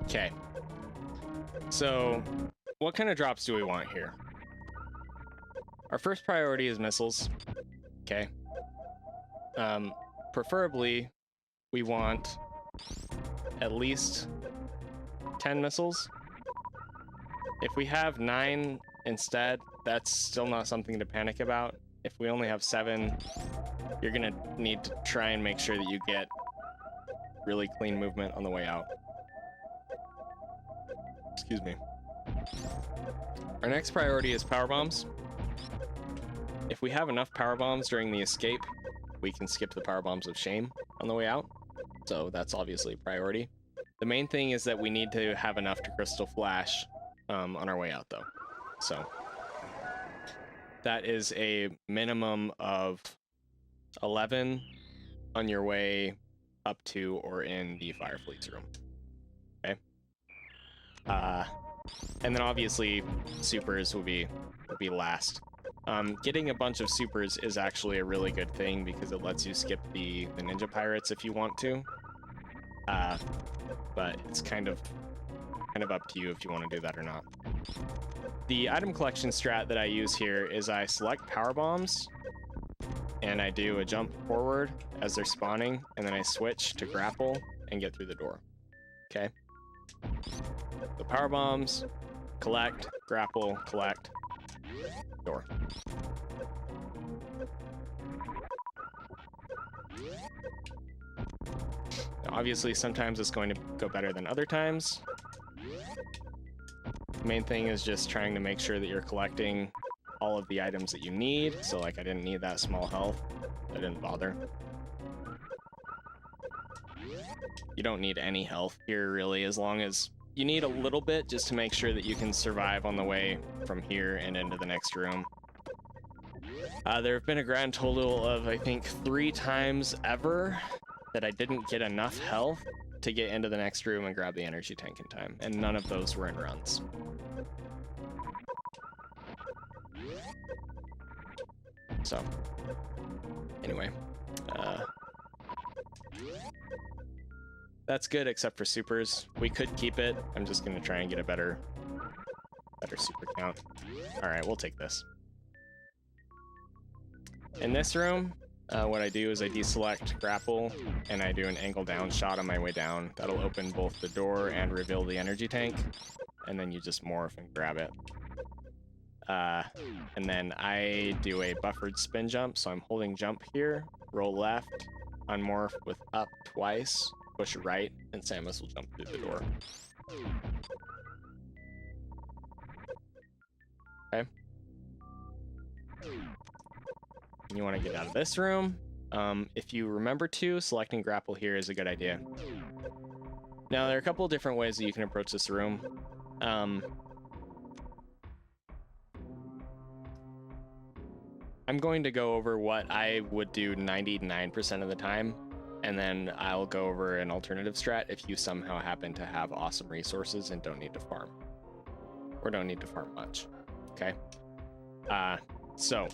Okay. So, what kind of drops do we want here? Our first priority is missiles. Okay. Preferably, we want at least 10 missiles. If we have 9 instead, that's still not something to panic about. If we only have 7, you're gonna need to try and make sure that you get really clean movement on the way out. Excuse me. Our next priority is power bombs. If we have enough power bombs during the escape, we can skip the power bombs of shame on the way out. So that's obviously a priority. The main thing is that we need to have enough to crystal flash on our way out, though. So that is a minimum of 11 on your way up to or in the fire fleet's room. Okay. And then obviously supers will be last. Getting a bunch of supers is actually a really good thing because it lets you skip the ninja pirates if you want to. But it's kind of up to you if you want to do that or not. The item collection strat that I use here is I select power bombs and I do a jump forward as they're spawning, and then I switch to grapple and get through the door. Okay. The power bombs, collect, grapple, collect, door. Now, obviously, sometimes it's going to go better than other times. The main thing is just trying to make sure that you're collecting all of the items that you need. So, like, I didn't need that small health. I didn't bother. You don't need any health here, really, as long as you need a little bit just to make sure that you can survive on the way from here and into the next room. There have been a grand total of, I think, 3 times ever that I didn't get enough health to get into the next room and grab the energy tank in time, and none of those were in runs. So, anyway, that's good except for supers. We could keep it. I'm just gonna try and get a better super count. All right, we'll take this. In this room, what I do is I deselect grapple and I do an angle down shot on my way down. That'll open both the door and reveal the energy tank, and then you just morph and grab it. And then I do a buffered spin jump, so I'm holding jump here, roll left, unmorph with up twice, push right, and Samus will jump through the door. Okay. You want to get out of this room. If you remember to, selecting grapple here is a good idea. Now, there are a couple of different ways that you can approach this room. I'm going to go over what I would do 99% of the time, and then I'll go over an alternative strat if you somehow happen to have awesome resources and don't need to farm. Or don't need to farm much. Okay? So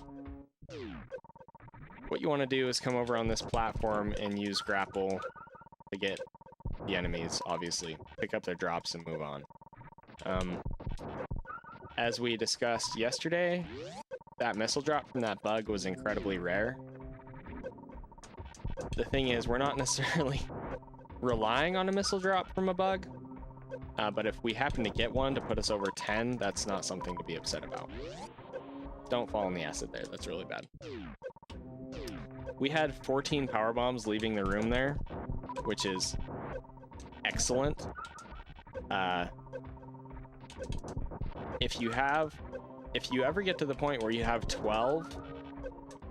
what you want to do is come over on this platform and use grapple to get the enemies, obviously. Pick up their drops and move on. As we discussed yesterday, that missile drop from that bug was incredibly rare. The thing is, we're not necessarily relying on a missile drop from a bug, but if we happen to get one to put us over 10, that's not something to be upset about. Don't fall in the acid there, that's really bad. We had 14 power bombs leaving the room there, which is excellent. If you ever get to the point where you have 12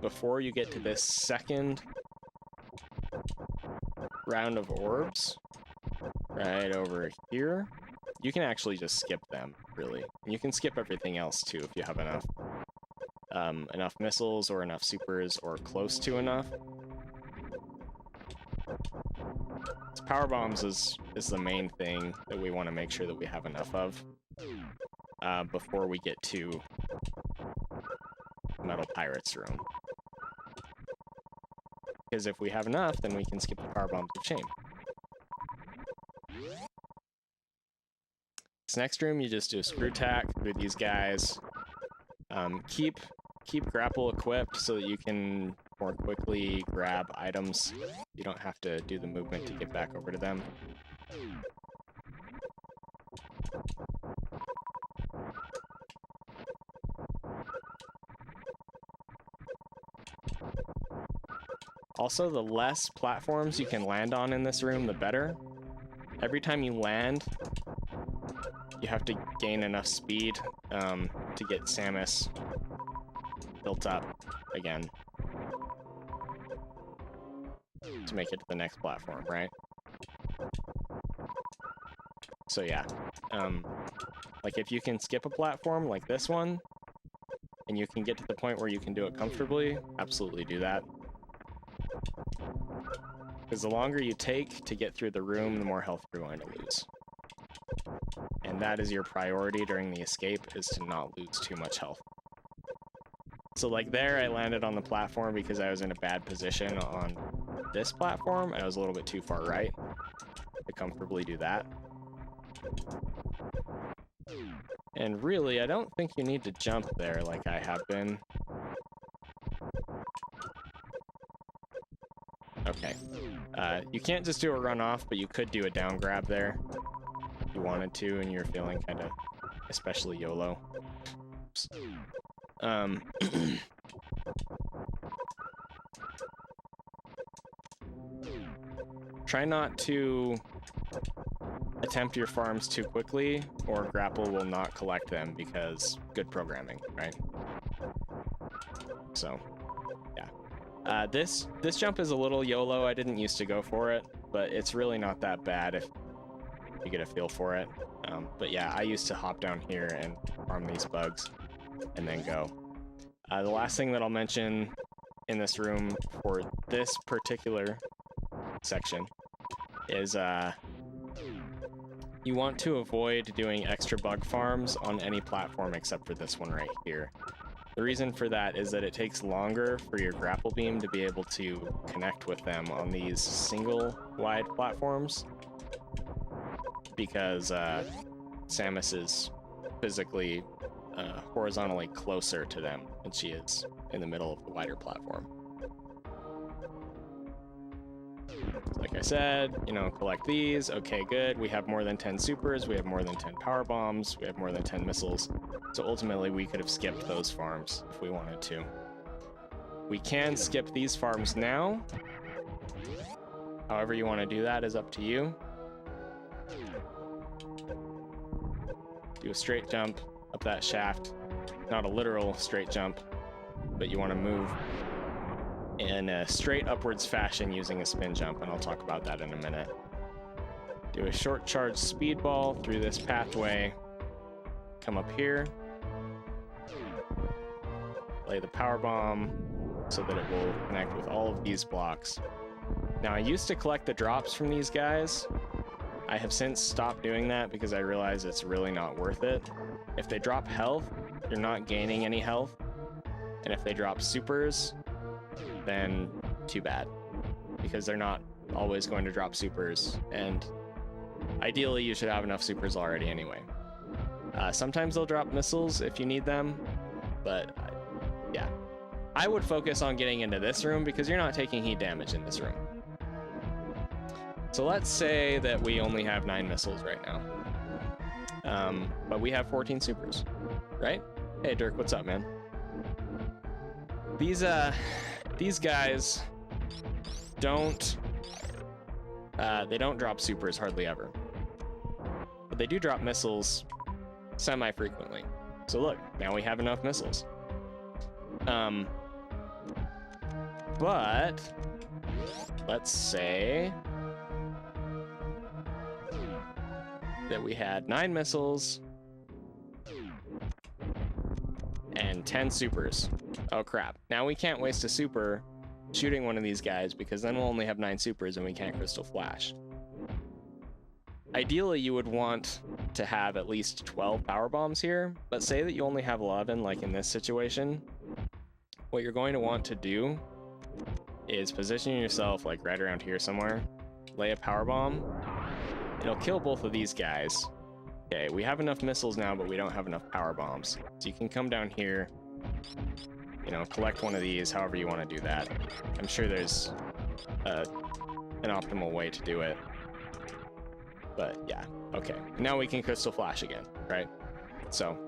before you get to this second round of orbs right over here, you can actually just skip them, really. And you can skip everything else too if you have enough missiles or enough supers or close to enough. So power bombs is the main thing that we want to make sure that we have enough of before we get to Metal Pirates room. Because if we have enough, then we can skip the power bombs of shame. This next room, you just do a screw tack through these guys. Keep grapple equipped so that you can more quickly grab items. You don't have to do the movement to get back over to them. Also, the less platforms you can land on in this room, the better. Every time you land, you have to gain enough speed to get Samus built up again to make it to the next platform, right? So yeah, like if you can skip a platform like this one, and you can get to the point where you can do it comfortably, absolutely do that. Because the longer you take to get through the room, the more health you're going to lose. And that is your priority during the escape, is to not lose too much health. So like there, I landed on the platform because I was in a bad position on this platform, and I was a little bit too far right to comfortably do that. And really, I don't think you need to jump there like I have been. Okay. You can't just do a runoff, but you could do a down grab there if you wanted to, and you're feeling kind of especially YOLO. Oops. Try not to attempt your farms too quickly, or grapple will not collect them, because good programming, right? So, yeah. This jump is a little YOLO. I didn't used to go for it, but it's really not that bad if you get a feel for it. But yeah, I used to hop down here and farm these bugs and then go. The last thing that I'll mention in this room for this particular section is you want to avoid doing extra bug farms on any platform except for this one right here. The reason for that is that it takes longer for your grapple beam to be able to connect with them on these single wide platforms, because Samus is physically horizontally closer to them than she is in the middle of the wider platform. Like I said, you know, collect these. Okay, good. We have more than 10 supers. We have more than 10 power bombs. We have more than 10 missiles. So ultimately, we could have skipped those farms if we wanted to. We can skip these farms now. However you want to do that is up to you. Do a straight jump up that shaft. Not a literal straight jump, but you want to move in a straight upwards fashion using a spin jump, and I'll talk about that in a minute. Do a short charge speedball through this pathway. Come up here. Lay the power bomb so that it will connect with all of these blocks. Now, I used to collect the drops from these guys. I have since stopped doing that because I realize it's really not worth it. If they drop health, you're not gaining any health. And if they drop supers, then too bad, because they're not always going to drop supers, and ideally you should have enough supers already anyway. Sometimes they'll drop missiles if you need them, but yeah, I would focus on getting into this room because you're not taking heat damage in this room. So let's say that we only have 9 missiles right now, but we have 14 supers, right? Hey Dirk, what's up, man? These guys don't they don't drop supers hardly ever, but they do drop missiles semi-frequently. So look, now we have enough missiles. But let's say that we had 9 missiles and 10 supers. Oh crap, now we can't waste a super shooting one of these guys, because then we'll only have 9 supers and we can't Crystal Flash. Ideally, you would want to have at least 12 power bombs here, but say that you only have 11, like in this situation. What you're going to want to do is position yourself like right around here somewhere, lay a power bomb. It'll kill both of these guys, Okay, we have enough missiles now, but we don't have enough power bombs. So you can come down here, you know, collect one of these, however you want to do that. I'm sure there's an optimal way to do it. But yeah, okay. Now we can Crystal Flash again, right? So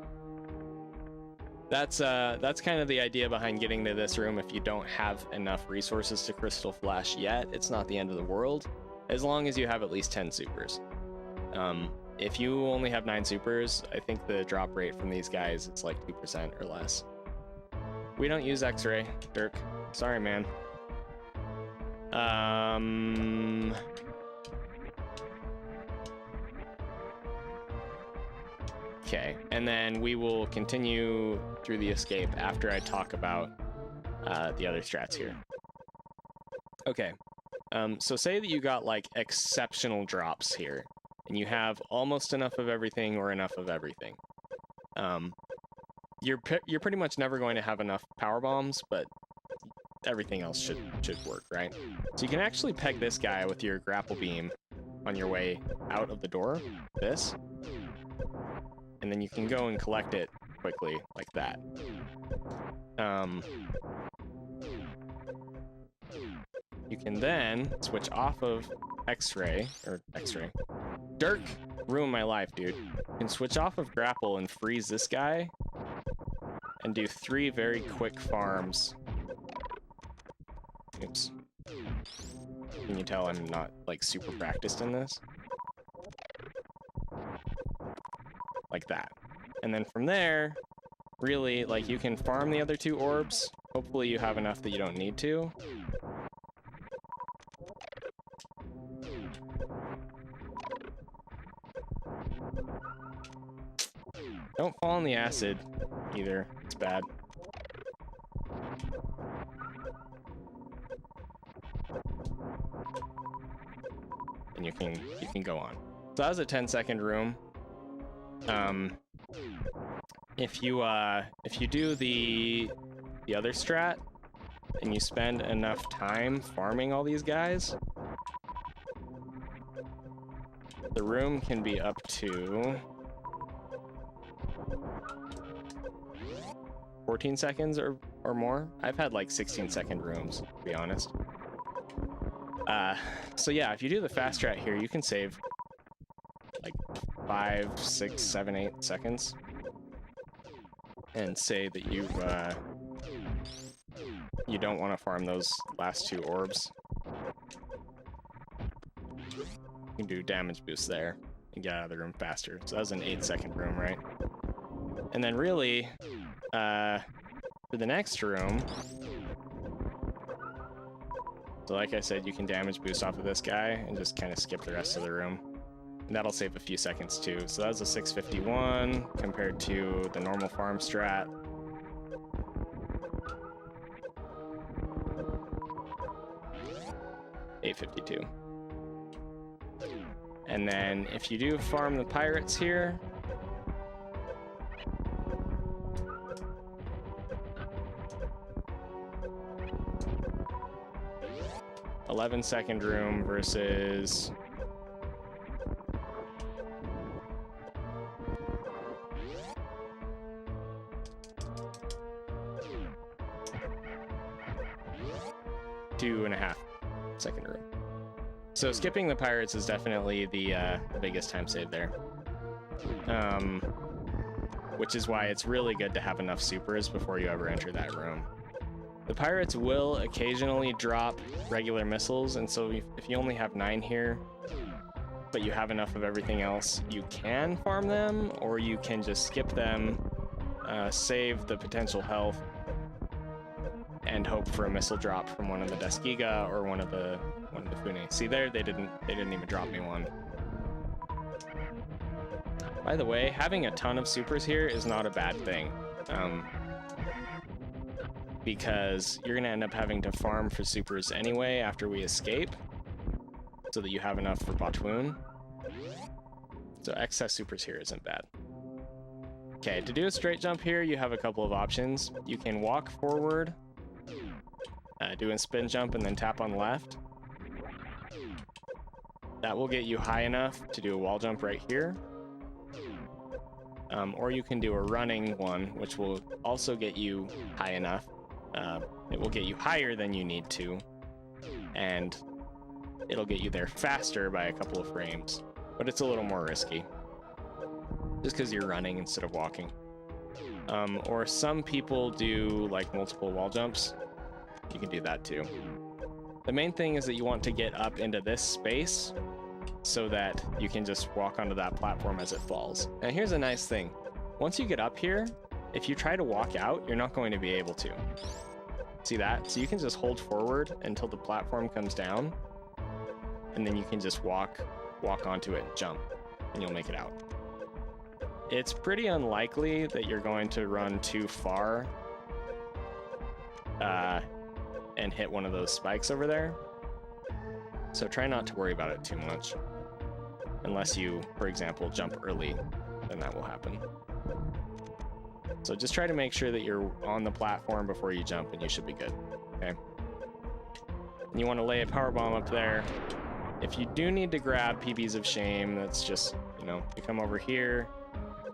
that's kind of the idea behind getting to this room. If you don't have enough resources to Crystal Flash yet, it's not the end of the world, as long as you have at least 10 supers. If you only have 9 supers, I think the drop rate from these guys, it's like 2% or less. We don't use X-ray, Dirk. Sorry, man. Okay, and then we will continue through the escape after I talk about the other strats here. Okay, so say that you got like exceptional drops here, and you have almost enough of everything or enough of everything. You're pretty much never going to have enough power bombs, but everything else should work, right? So you can actually peg this guy with your grapple beam on your way out of the door, this, and then you can go and collect it quickly like that. You can then switch off of X-ray. Dirk ruined my life, dude. You can switch off of grapple and freeze this guy and do 3 very quick farms. Oops. Can you tell I'm not like super practiced in this? Like that. And then from there, really, like, you can farm the other 2 orbs. Hopefully you have enough that you don't need to. Don't fall in the acid either. It's bad. And you can go on. So that was a 10-second room. If you do the other strat and you spend enough time farming all these guys, the room can be up to 14 seconds or more. I've had like 16-second rooms, to be honest. So yeah, if you do the fast strat here, you can save like 5, 6, 7, 8 seconds. And say that you don't want to farm those last 2 orbs. You can do damage boost there and get out of the room faster. So that was an 8-second room, right? And then really, for the next room, so like I said, you can damage boost off of this guy and just kind of skip the rest of the room. And that'll save a few seconds too. So that was a 651 compared to the normal farm strat. $852. And then if you do farm the pirates here, $11-second room versus $2.5-second room. So skipping the pirates is definitely the biggest time save there. Which is why it's really good to have enough supers before you ever enter that room. The pirates will occasionally drop regular missiles, and so if you only have 9 here, but you have enough of everything else, you can farm them, or you can just skip them, save the potential health, and hope for a missile drop from one of the Deskiga or one of the Fune. See there, they didn't even drop me one. By the way, having a ton of supers here is not a bad thing. Because you're gonna end up having to farm for supers anyway after we escape, so that you have enough for Botwoon. So excess supers here isn't bad. Okay, to do a straight jump here, you have a couple of options. You can walk forward, do a spin jump, and then tap on left. That will get you high enough to do a wall jump right here. Or you can do a running one, which will also get you high enough. It will get you higher than you need to, and it'll get you there faster by a couple of frames, but it's a little more risky, just because you're running instead of walking. Or some people do like multiple wall jumps. You can do that too. The main thing is that you want to get up into this space so that you can just walk onto that platform as it falls. And here's a nice thing. Once you get up here, if you try to walk out, you're not going to be able to. See that? So you can just hold forward until the platform comes down, and then you can just walk onto it and jump, and you'll make it out. It's pretty unlikely that you're going to run too far and hit one of those spikes over there. So try not to worry about it too much. Unless you, for example, jump early, then that will happen. So just try to make sure that you're on the platform before you jump, and you should be good, okay? And you want to lay a power bomb up there. If you do need to grab PBs of shame, that's just, you come over here.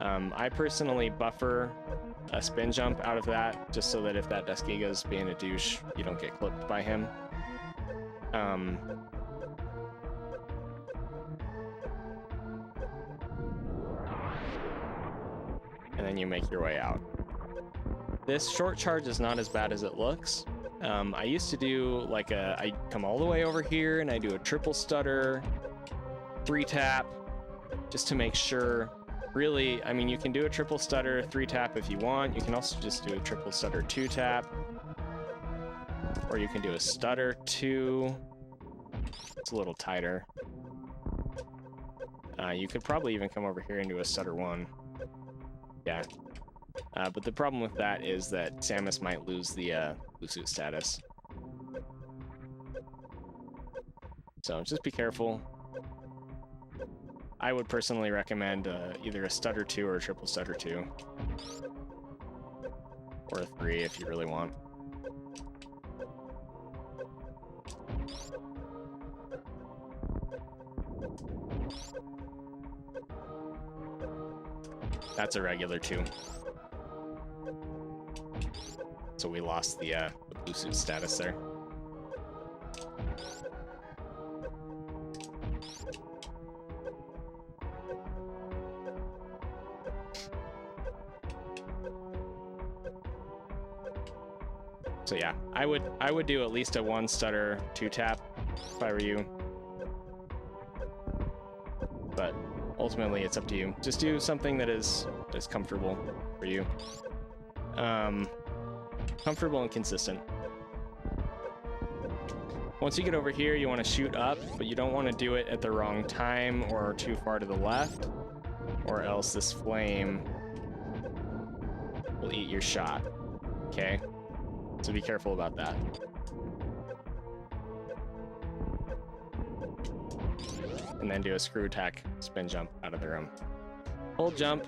I personally buffer a spin jump out of that, just so that if that Deskiga's being a douche, you don't get clipped by him. And then you make your way out. This short charge is not as bad as it looks. I used to do like I come all the way over here and I do a triple stutter, 3-tap, just to make sure. Really, I mean, you can do a triple stutter, 3-tap if you want. You can also just do a triple stutter, 2-tap. Or you can do a stutter 2. It's a little tighter. You could probably even come over here and do a stutter 1. Yeah. But the problem with that is that Samus might lose the blue suit status. So just be careful. I would personally recommend either a stutter 2 or a triple stutter 2. Or a 3 if you really want. That's a regular 2. So we lost the blue suit status there. So yeah, I would do at least a 1 stutter 2-tap if I were you. But ultimately it's up to you. Just do something that is comfortable for you. Comfortable and consistent. Once you get over here, you want to shoot up, but you don't want to do it at the wrong time or too far to the left, or else this flame will eat your shot. Okay? So be careful about that. And then do a screw attack spin jump out of the room. Hold jump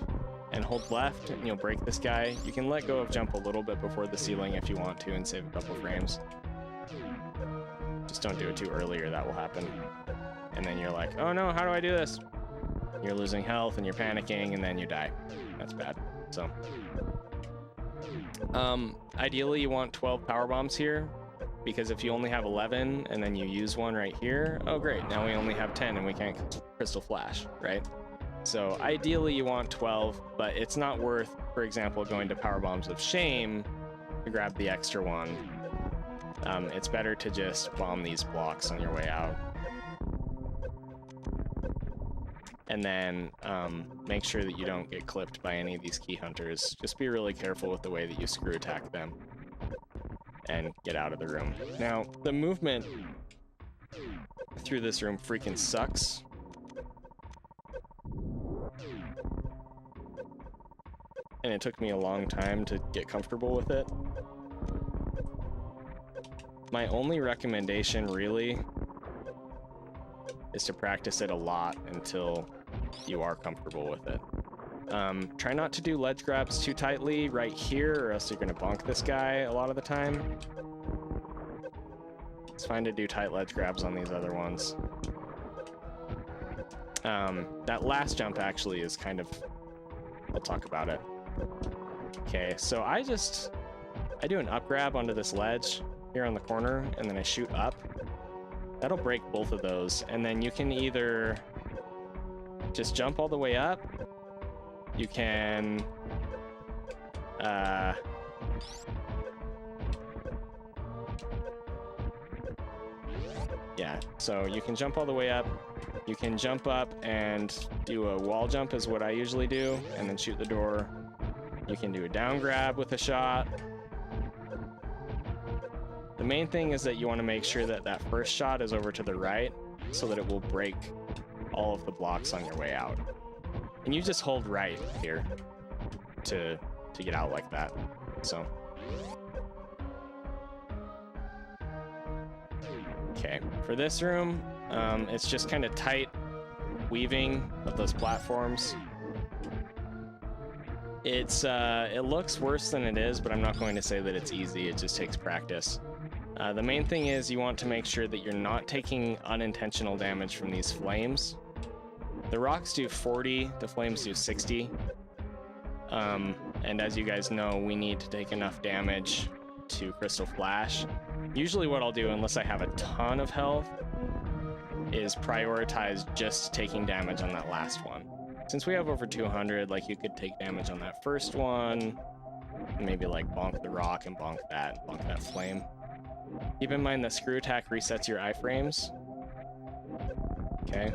and hold left, and you'll break this guy. You can let go of jump a little bit before the ceiling if you want to and save a couple frames. Just don't do it too early or that will happen. And then you're like, oh no, how do I do this? You're losing health and you're panicking and then you die. That's bad. So ideally you want 12 power bombs here, because if you only have 11 and then you use one right here, oh great, now we only have 10 and we can't crystal flash, right? So ideally you want 12, but it's not worth, for example, going to power bombs of shame to grab the extra one. It's better to just bomb these blocks on your way out. And then make sure that you don't get clipped by any of these key hunters. Just be really careful with the way that you screw attack them and get out of the room. Now, the movement through this room freaking sucks. And it took me a long time to get comfortable with it. My only recommendation really is to practice it a lot until you are comfortable with it. Try not to do ledge grabs too tightly right here, or else you're gonna bonk this guy a lot of the time. It's fine to do tight ledge grabs on these other ones. That last jump actually is kind of I'll talk about it. Okay, so I do an up grab onto this ledge here on the corner, and then I shoot up. That'll break both of those, and then you can either just jump all the way up. You can yeah, so you can jump all the way up. You can jump up and do a wall jump is what I usually do, and then shoot the door. You can do a down grab with a shot. The main thing is that you want to make sure that that first shot is over to the right so that it will break all of the blocks on your way out. And you just hold right here to get out like that. So okay, for this room, it's just kind of tight weaving of those platforms. It looks worse than it is, but I'm not going to say that it's easy. It just takes practice. The main thing is you want to make sure that you're not taking unintentional damage from these flames. The rocks do 40, the flames do 60. And as you guys know, we need to take enough damage to Crystal Flash. Usually what I'll do, unless I have a ton of health, is prioritize just taking damage on that last one. Since we have over 200, like, you could take damage on that first one, maybe like bonk the rock and bonk that flame. Keep in mind that screw attack resets your iframes. Okay.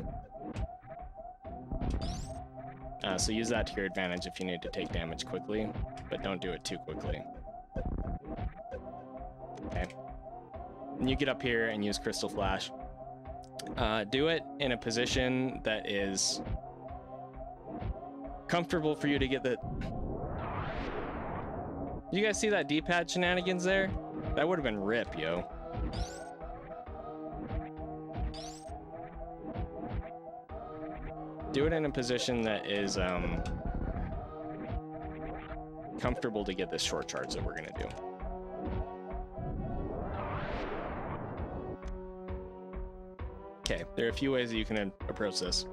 So use that to your advantage if you need to take damage quickly, but don't do it too quickly. Okay. And you get up here and use Crystal Flash. Do it in a position that is comfortable for you to get the... You guys see that D-pad shenanigans there? That would have been rip, yo. Do it in a position that is comfortable to get this short charge that we're gonna do. Okay, there are a few ways that you can approach this.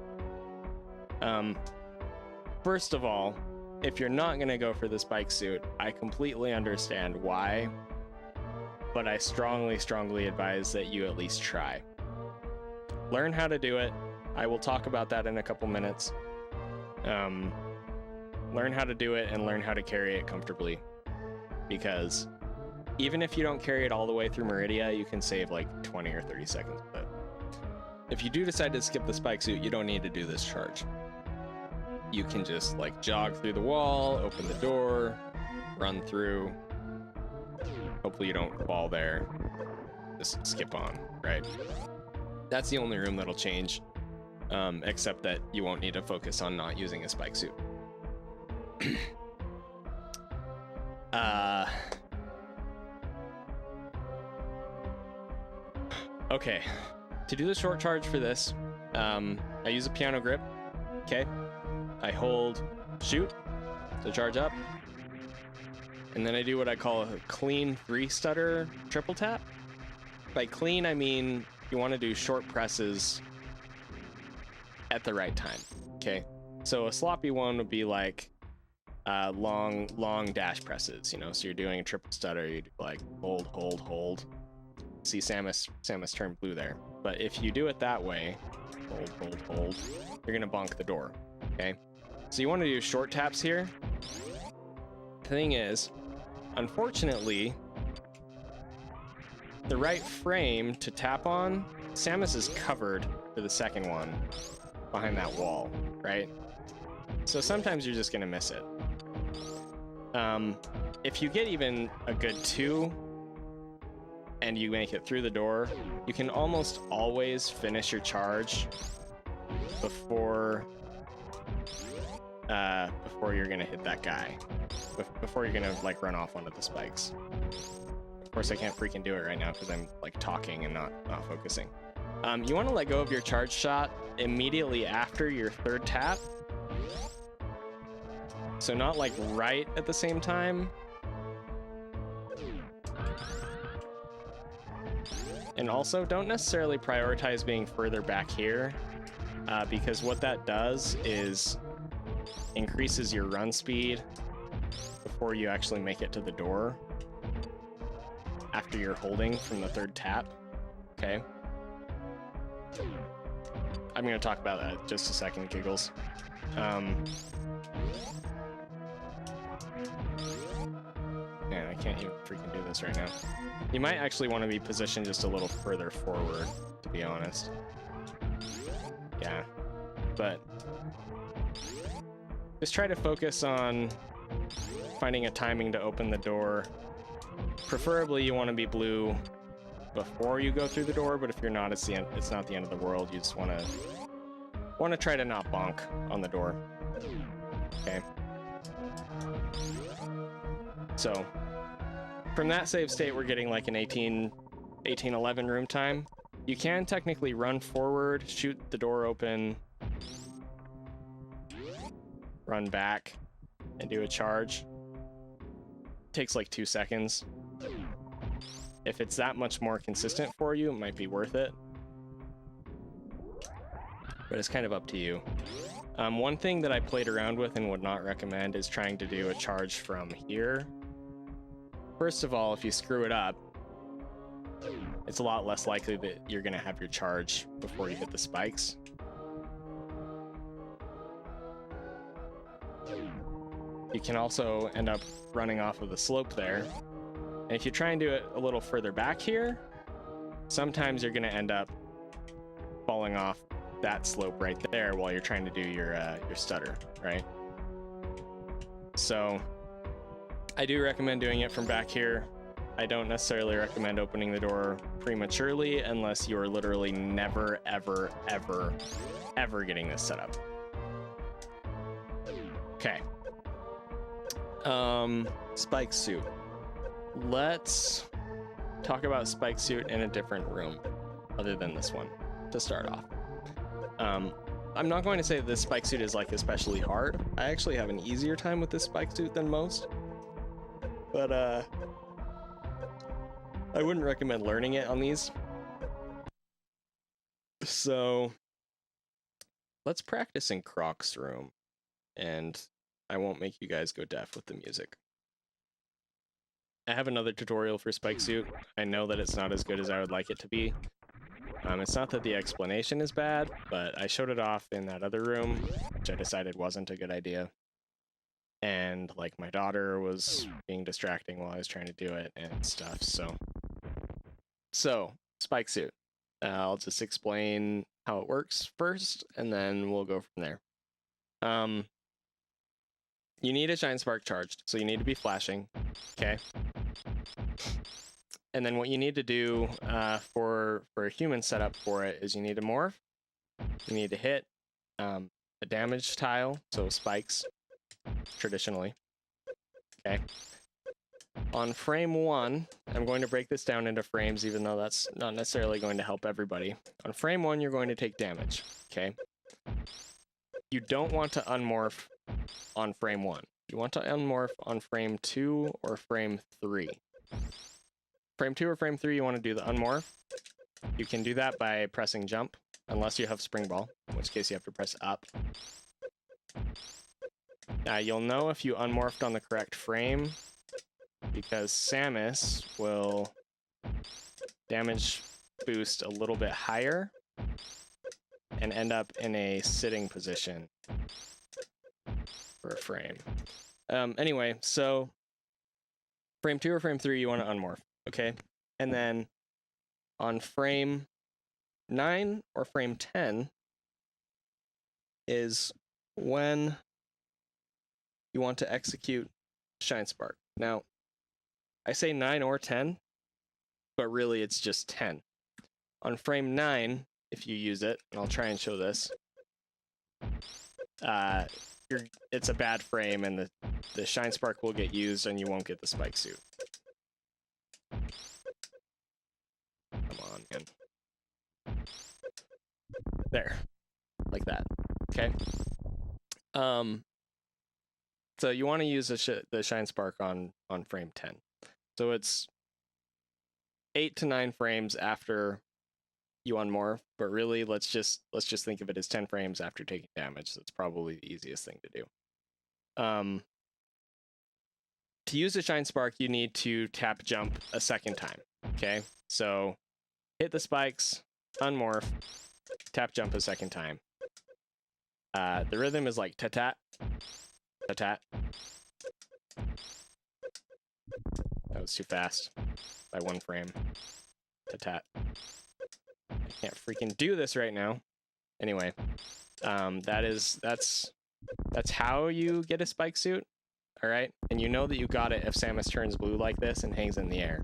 First of all, if you're not gonna go for the spike suit, I completely understand why, but I strongly advise that you at least try. Learn how to do it. I will talk about that in a couple minutes. Learn how to do it and learn how to carry it comfortably, because even if you don't carry it all the way through Meridia, you can save like 20 or 30 seconds with it. If you do decide to skip the spike suit, you don't need to do this charge. You can just like jog through the wall, open the door, run through. Hopefully you don't fall there. Just skip on, right? That's the only room that'll change, except that you won't need to focus on not using a spike suit. Okay, to do the short charge for this, I use a piano grip. Okay, I hold shoot to charge up, and then I do what I call a clean 3-stutter triple tap. By clean, I mean you want to do short presses at the right time. Okay, so a sloppy one would be like long dash presses, you know, so you're doing a triple stutter, you do like hold. See, Samus turned blue there. But if you do it that way, hold, you're gonna bonk the door. Okay, so you want to do short taps here. The thing is, unfortunately, the right frame to tap on, Samus is covered for the second one behind that wall, right? So sometimes you're just gonna miss it. If you get even a good 2 and you make it through the door, you can almost always finish your charge before you're gonna hit that guy, before you're gonna like run off onto the spikes. Of course, I can't freaking do it right now because I'm like talking and not focusing. You want to let go of your charge shot immediately after your third tap. So not like right at the same time. And also don't necessarily prioritize being further back here, because what that does is increases your run speed before you actually make it to the door after you're holding from the third tap. Okay. I'm going to talk about that in just a second, Giggles. Man, I can't even freaking do this right now. You might actually want to be positioned just a little further forward, to be honest. Yeah, but just try to focus on finding a timing to open the door. Preferably you want to be blue before you go through the door, but if you're not, it's not the end of the world. You just want to try to not bonk on the door. Okay. So from that save state, we're getting like an 1811 room time. You can technically run forward, shoot the door open, run back, and do a charge. Takes like 2 seconds. If it's that much more consistent for you, it might be worth it. But it's kind of up to you. One thing that I played around with and would not recommend is trying to do a charge from here. First of all, if you screw it up, it's a lot less likely that you're going to have your charge before you hit the spikes. You can also end up running off of the slope there. And if you try and do it a little further back here, sometimes you're going to end up falling off that slope right there while you're trying to do your stutter, right? So I do recommend doing it from back here. I don't necessarily recommend opening the door prematurely unless you're literally never, ever, ever, ever getting this set up. Okay. Spike suit. Let's talk about spike suit in a different room other than this one to start off. I'm not going to say that this spike suit is like especially hard. I actually have an easier time with this spike suit than most. But I wouldn't recommend learning it on these. So let's practice in Croc's room, and I won't make you guys go deaf with the music. I have another tutorial for spike suit. I know that it's not as good as I would like it to be. It's not that the explanation is bad, but I showed it off in that other room, which I decided wasn't a good idea. And like my daughter was being distracting while I was trying to do it and stuff. So spike suit. I'll just explain how it works first, and then we'll go from there. You need a shine spark charged, so you need to be flashing. Okay. And then what you need to do for a human setup for it is you need to morph. You need to hit a damage tile, so spikes, traditionally. Okay. On frame 1, I'm going to break this down into frames, even though that's not necessarily going to help everybody. On frame 1, you're going to take damage. Okay. You don't want to unmorph on frame 1. You want to unmorph on frame 2 or frame 3. Frame 2 or frame 3, you want to do the unmorph. You can do that by pressing jump, unless you have spring ball, in which case you have to press up. You'll know if you unmorphed on the correct frame, because Samus will damage boost a little bit higher and end up in a sitting position for a frame. Anyway, so frame 2 or frame 3, you want to unmorph. Okay, and then on frame 9 or frame 10 is when you want to execute Shine Spark. Now, I say 9 or 10, but really it's just 10. On frame 9, if you use it, and I'll try and show this, it's a bad frame, and the Shine Spark will get used, and you won't get the spike suit. Come on, man. There. Like that. Okay. So you want to use the Shine Spark on frame 10. So it's 8 to 9 frames after you unmorph, but really let's just think of it as 10 frames after taking damage. That's probably the easiest thing to do. To use the Shine Spark, you need to tap jump a second time. Okay, so hit the spikes, unmorph, tap jump a second time. The rhythm is like ta-tat, ta-tat. That was too fast by 1 frame. Ta-tat. I can't freaking do this right now. Anyway, that's how you get a spike suit. All right, and you know that you got it if Samus turns blue like this and hangs in the air.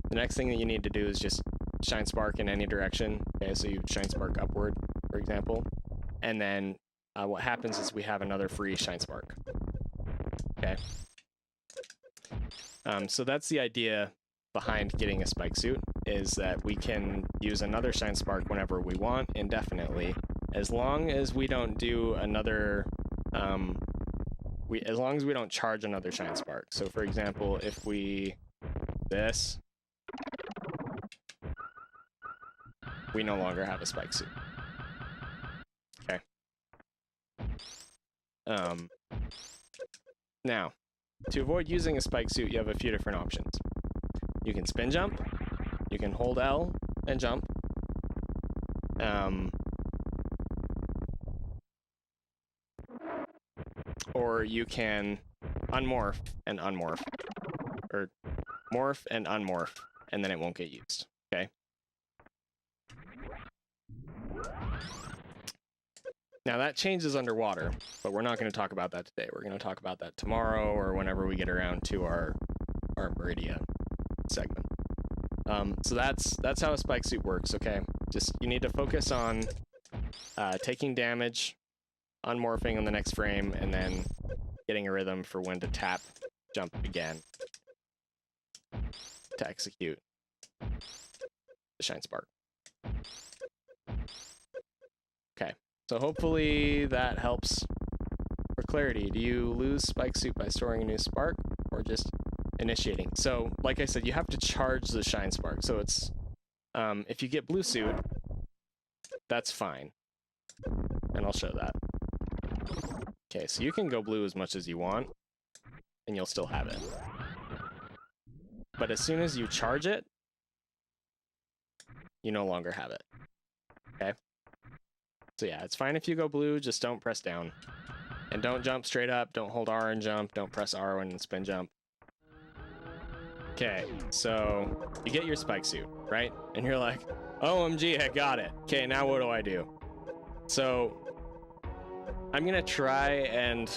The next thing that you need to do is just Shine Spark in any direction. Okay, so you Shine Spark upward, for example, and then what happens is we have another free Shine Spark. Okay. So that's the idea behind getting a spike suit, is that we can use another Shine Spark whenever we want, indefinitely, as long as we don't do another, as long as we don't charge another Shine Spark. So for example, if we this, we no longer have a spike suit. Okay. Now, to avoid using a spike suit, you have a few different options. You can spin jump, you can hold L and jump, or you can unmorph and unmorph, or morph and unmorph, and then it won't get used, okay? Now that changes underwater, but we're not going to talk about that today. We're going to talk about that tomorrow or whenever we get around to our Meridia segment. So that's how a spike suit works, okay? Just, you need to focus on taking damage, unmorphing on the next frame, and then getting a rhythm for when to tap, jump again to execute the Shine Spark. Okay, so hopefully that helps. For clarity, do you lose spike suit by storing a new spark or just initiating? So, like I said, you have to charge the Shine Spark. So it's, if you get blue suit, that's fine. And I'll show that. Okay, so you can go blue as much as you want, and you'll still have it. But as soon as you charge it, you no longer have it. Okay? So yeah, it's fine if you go blue, just don't press down. And don't jump straight up, don't hold R and jump, don't press R and spin jump. Okay, so you get your spike suit, right? And you're like, OMG, I got it. Okay, now what do I do? So I'm gonna try and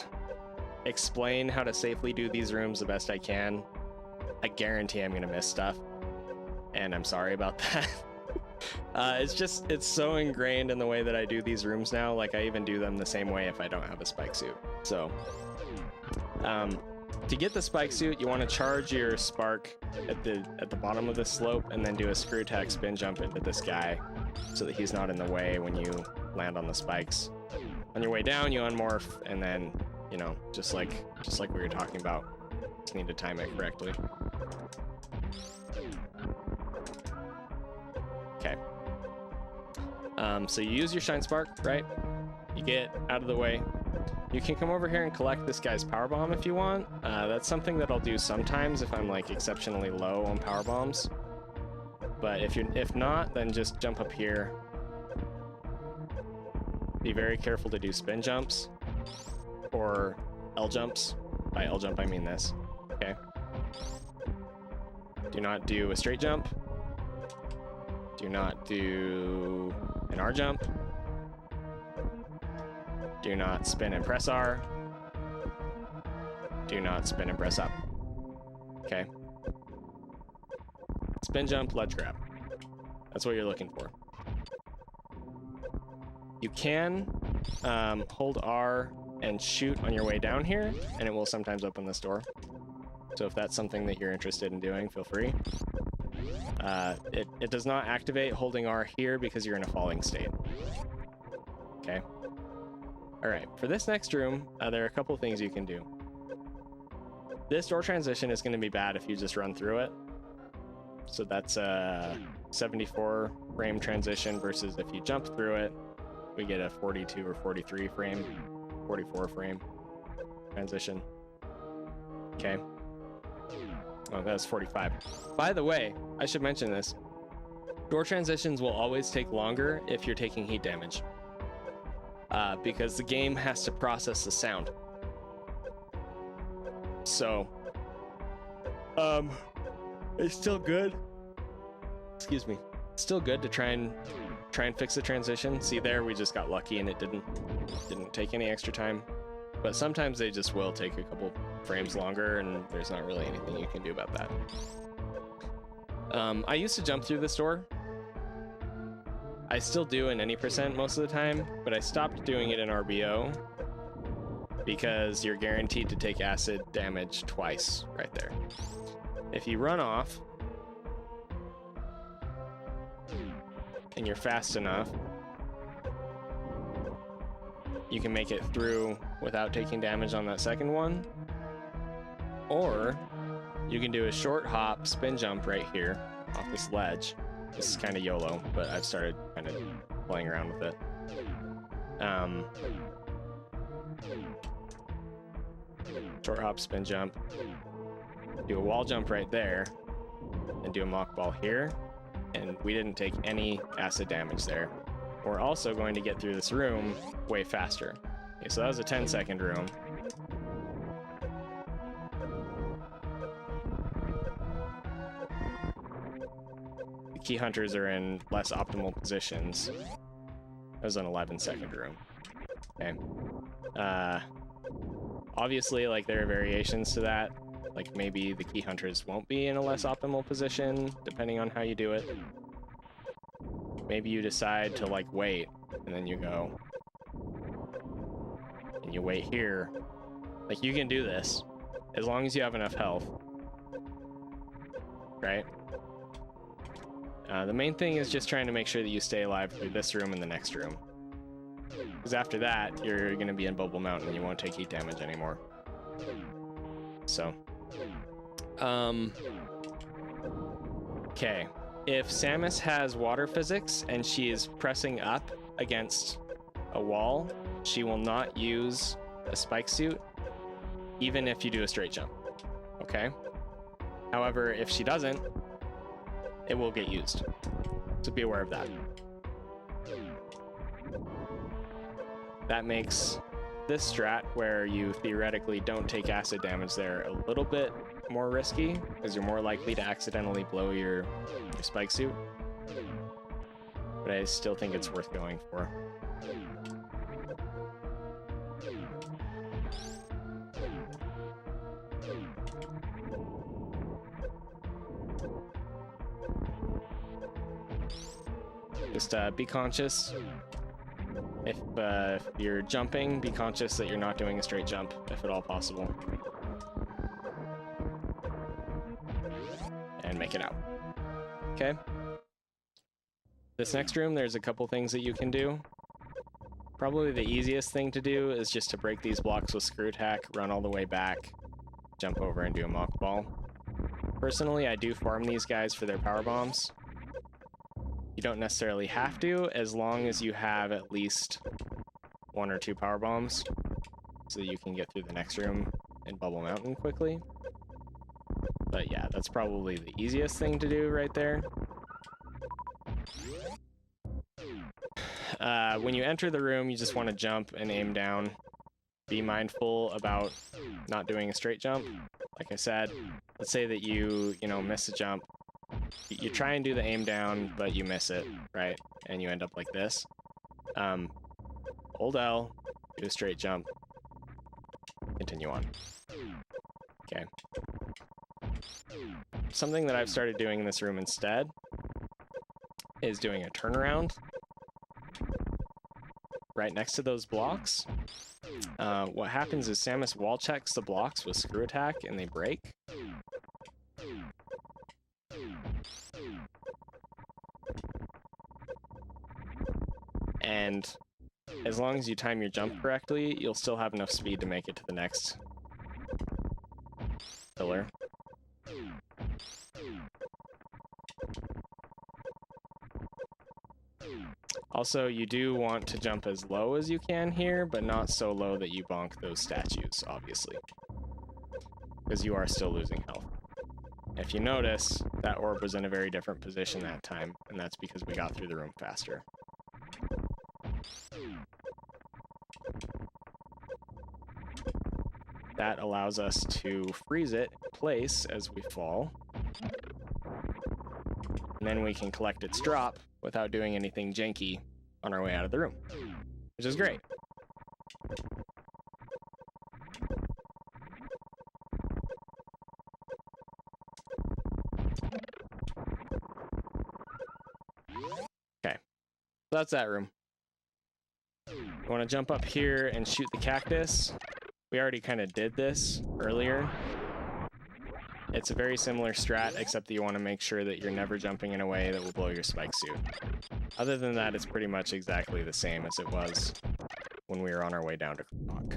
explain how to safely do these rooms the best I can. I guarantee I'm gonna miss stuff, and I'm sorry about that. It's so ingrained in the way that I do these rooms now. Like, I even do them the same way if I don't have a spike suit. So, to get the spike suit, you want to charge your spark at the bottom of the slope, and then do a screw tack spin jump into this guy, so that he's not in the way when you land on the spikes. On your way down, you unmorph, and then, you know, just like we were talking about, just need to time it correctly. Okay. So you use your Shine Spark, right? You get out of the way. You can come over here and collect this guy's power bomb if you want. That's something that I'll do sometimes if I'm like exceptionally low on power bombs. But if not, then just jump up here. Be very careful to do spin jumps or L jumps. By L jump, I mean this. Okay. Do not do a straight jump. Do not do an R jump. Do not spin and press R. Do not spin and press up. Okay. Spin jump, ledge grab. That's what you're looking for. You can hold R and shoot on your way down here, and it will sometimes open this door. So if that's something that you're interested in doing, feel free. It does not activate holding R here because you're in a falling state. Okay. All right, for this next room, there are a couple things you can do. This door transition is going to be bad if you just run through it. So that's a 74 frame transition versus if you jump through it, we get a 42 or 43 frame, 44 frame. transition. Okay. Oh, that was 45. By the way, I should mention this. Door transitions will always take longer if you're taking heat damage. Because the game has to process the sound. So, it's still good. Excuse me. It's still good to try and fix the transition. See there, we just got lucky and it didn't take any extra time. But sometimes they just will take a couple frames longer, and there's not really anything you can do about that. I used to jump through this door. I still do in any percent most of the time, but I stopped doing it in RBO because you're guaranteed to take acid damage twice right there. If you run off and you're fast enough, you can make it through without taking damage on that second one. Or you can do a short hop spin jump right here off this ledge. This is kind of YOLO, but I've started kind of playing around with it. Short hop spin jump. Do a wall jump right there, and do a mock ball here. And we didn't take any acid damage there. We're also going to get through this room way faster. Okay, so that was a 10-second room. The key hunters are in less optimal positions. That was an 11-second room. Okay. Obviously, like, there are variations to that. Like, maybe the key hunters won't be in a less optimal position, depending on how you do it. Maybe you decide to, like, wait, and then you go. And you wait here. Like, you can do this, as long as you have enough health. Right? The main thing is just trying to make sure that you stay alive through this room and the next room. Because after that, you're going to be in Bubble Mountain and you won't take heat damage anymore. So. Okay. If Samus has water physics and she is pressing up against a wall, she will not use a spike suit, even if you do a straight jump. Okay? However, if she doesn't, it will get used. So be aware of that. That makes this strat, where you theoretically don't take acid damage there, a little bit more risky, because you're more likely to accidentally blow your spike suit. But I still think it's worth going for. Just be conscious. If you're jumping, be conscious that you're not doing a straight jump, if at all possible. And make it out. Okay? This next room, there's a couple things that you can do. Probably the easiest thing to do is just to break these blocks with screw attack, run all the way back, jump over and do a mock ball. Personally, I do farm these guys for their power bombs. You don't necessarily have to, as long as you have at least 1 or 2 power bombs, so that you can get through the next room in Bubble Mountain quickly. But yeah, that's probably the easiest thing to do right there. When you enter the room, you just want to jump and aim down. Be mindful about not doing a straight jump. Like I said, let's say that you miss a jump. You try and do the aim down, but you miss it, right? And you end up like this. Hold L, do a straight jump, continue on. Okay. Something that I've started doing in this room instead is doing a turnaround right next to those blocks. What happens is Samus wall checks the blocks with screw attack and they break. And as long as you time your jump correctly, you'll still have enough speed to make it to the next pillar. Also, you do want to jump as low as you can here, but not so low that you bonk those statues, obviously, because you are still losing health. If you notice, that orb was in a very different position that time, and that's because we got through the room faster. That allows us to freeze it in place as we fall. And then we can collect its drop without doing anything janky on our way out of the room, which is great. Okay, so that's that room. You want to jump up here and shoot the cactus. We already kind of did this earlier. It's a very similar strat, except that you want to make sure that you're never jumping in a way that will blow your spike suit. Other than that, it's pretty much exactly the same as it was when we were on our way down to Croc.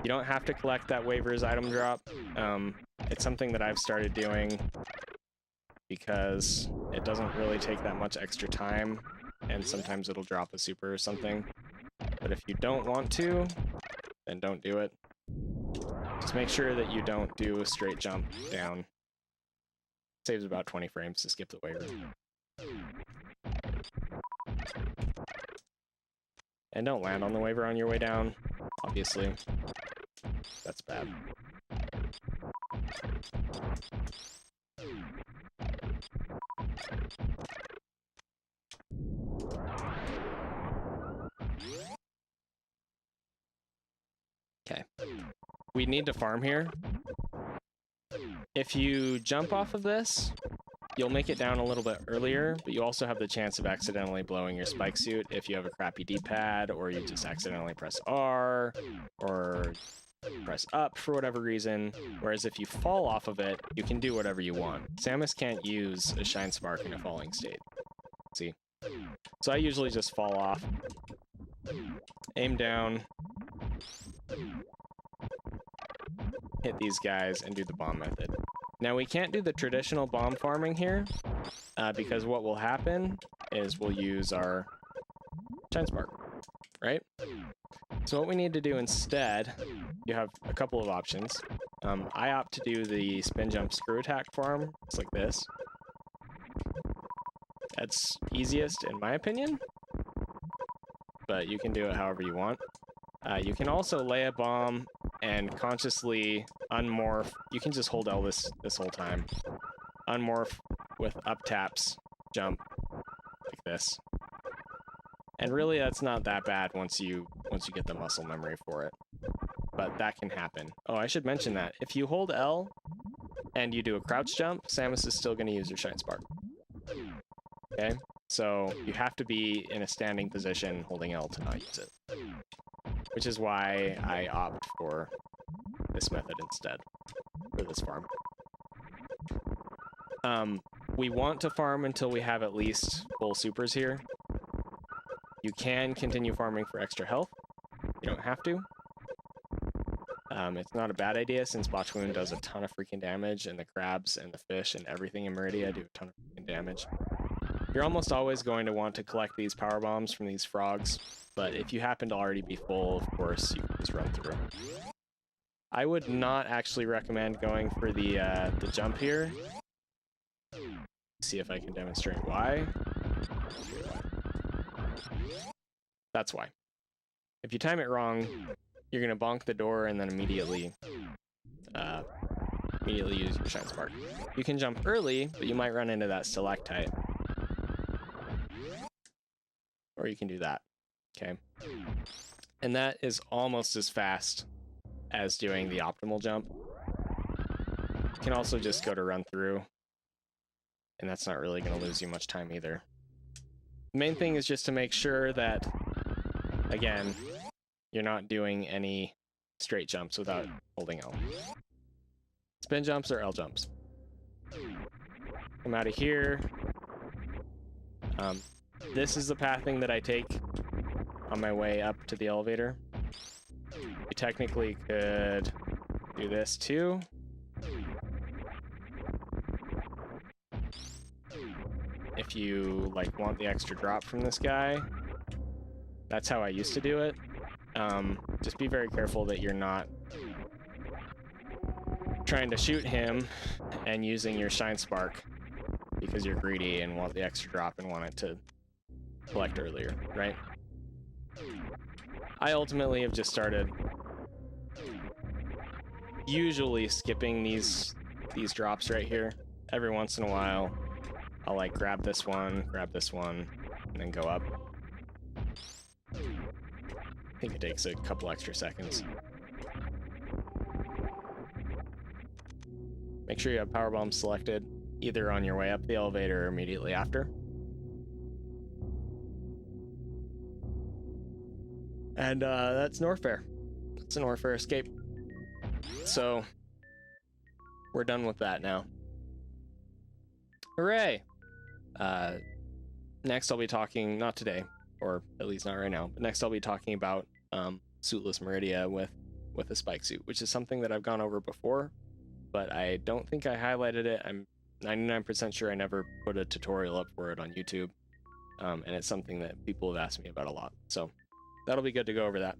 You don't have to collect that Waver's item drop. It's something that I've started doing because it doesn't really take that much extra time, and sometimes it'll drop a super or something. But if you don't want to, then don't do it. Just make sure that you don't do a straight jump down. Saves about 20 frames to skip the Waver. And don't land on the Waver on your way down, obviously. That's bad. Okay. We need to farm here. If you jump off of this, you'll make it down a little bit earlier, but you also have the chance of accidentally blowing your spike suit if you have a crappy D-pad, or you just accidentally press R, or press up for whatever reason. Whereas if you fall off of it, you can do whatever you want. Samus can't use a Shine Spark in a falling state. See? So I usually just fall off, aim down, hit these guys, and do the bomb method. Now we can't do the traditional bomb farming here, because what will happen is we'll use our Shine Spark, right? So what we need to do instead, you have a couple of options. I opt to do the spin jump screw attack farm. It's like this. That's easiest in my opinion, but you can do it however you want. You can also lay a bomb and consciously unmorph. You can just hold L this whole time. Unmorph with up taps, jump like this. And really that's not that bad once you get the muscle memory for it. But that can happen. Oh, I should mention that. If you hold L and you do a crouch jump, Samus is still going to use your Shine Spark. Okay? So you have to be in a standing position holding L to not use it. Which is why I opt for this method instead, for this farm. We want to farm until we have at least full supers here. You can continue farming for extra health. You don't have to. It's not a bad idea since Botch Wound does a ton of freaking damage, and the crabs and the fish and everything in Meridia do a ton of freaking damage. You're almost always going to want to collect these power bombs from these frogs, but if you happen to already be full, of course, you can just run through. I would not actually recommend going for the jump here. See if I can demonstrate why. That's why. If you time it wrong, you're gonna bonk the door and then immediately use your Shine Spark. You can jump early, but you might run into that stalactite. Or you can do that, okay? And that is almost as fast as doing the optimal jump. You can also just go to run through, and that's not really gonna lose you much time either. The main thing is just to make sure that, again, you're not doing any straight jumps without holding L. Spin jumps or L jumps. Come out of here. This is the pathing that I take on my way up to the elevator. You technically could do this too. if you like want the extra drop from this guy. That's how I used to do it. Just be very careful that you're not trying to shoot him and using your shine spark because you're greedy and want the extra drop and want it to collect earlier, right? I ultimately have just started usually skipping these drops right here. Every once in a while, I'll like grab this one, and then go up. I think it takes a couple extra seconds. Make sure you have power bombs selected, either on your way up the elevator or immediately after. And that's Norfair. It's a Norfair escape. So we're done with that now. Hooray! Next I'll be talking, not today, or at least not right now, but next I'll be talking about suitless Meridia with a spike suit, which is something that I've gone over before, but I don't think I highlighted it. I'm 99% sure I never put a tutorial up for it on YouTube, and it's something that people have asked me about a lot. So that'll be good to go over that.